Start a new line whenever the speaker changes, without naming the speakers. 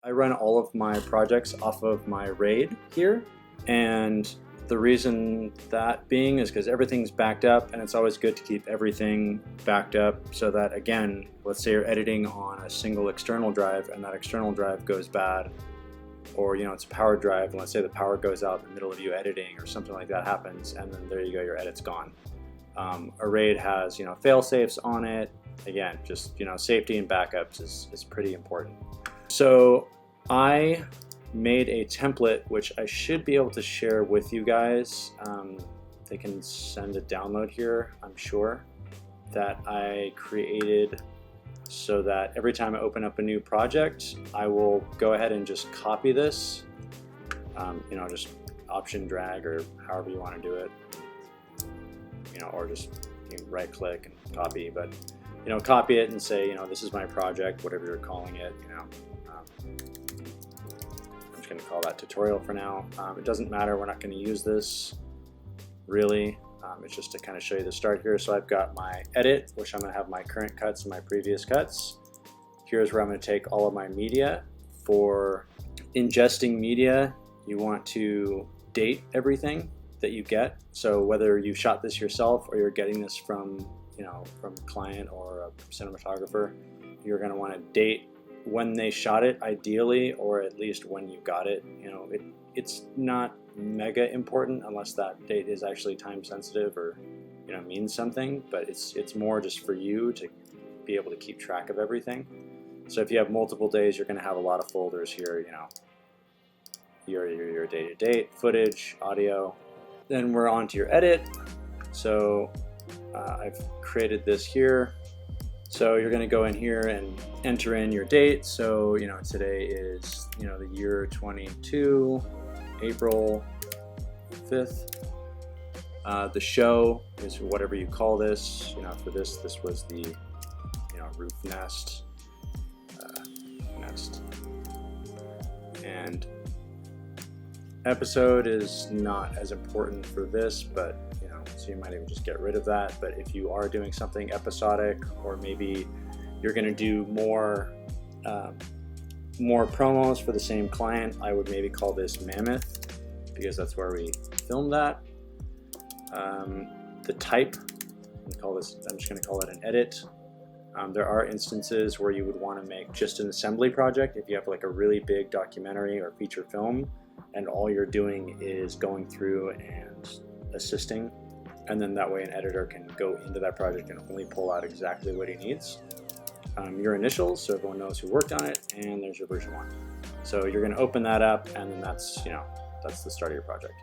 I run all of my projects off of my RAID here, and the reason that being is because everything's backed up, and it's always good to keep everything backed up so that, again, let's say you're editing on a single external drive and that external drive goes bad, or it's a power drive, and let's say the power goes out in the middle of you editing or something like that happens, and then there you go, your edit's gone. A RAID has fail safes on it. Again, just safety and backups is pretty important. So I made a template which I should be able to share with you guys. They can send a download here, I'm sure, that I created so that every time I open up a new project, I will go ahead and just copy this, just option drag or however you want to do it, or just right click and copy, but copy it and say, this is my project, whatever you're calling it, I'm just going to call that tutorial for now. It doesn't matter, we're not going to use this really. It's just to kind of show you the start here. So I've got my edit, which I'm going to have my current cuts and my previous cuts. Here's where I'm going to take all of my media. For ingesting media, you want to date everything that you get. So whether you shot this yourself or you're getting this from from a client or a cinematographer, you're going to want to date when they shot it, ideally, or at least when you got it. It's not mega important unless that date is actually time sensitive or means something, but it's more just for you to be able to keep track of everything. So if you have multiple days, you're going to have a lot of folders here, your day-to-date, footage, audio. Then we're on to your edit. So I've created this here. So you're going to go in here and enter in your date. So today is the year 22, April 5th. The show is whatever you call this. For this was the roof nest, and episode is not as important for this, but so you might even just get rid of that. But if you are doing something episodic, or maybe you're going to do more promos for the same client, I would maybe call this Mammoth, because that's where we filmed that. The type, I'm just going to call it an edit. There are instances where you would want to make just an assembly project if you have like a really big documentary or feature film and all you're doing is going through and assisting, and then that way an editor can go into that project and only pull out exactly what he needs. Your initials, so everyone knows who worked on it, and there's your version 1. So you're going to open that up, and then that's the start of your project.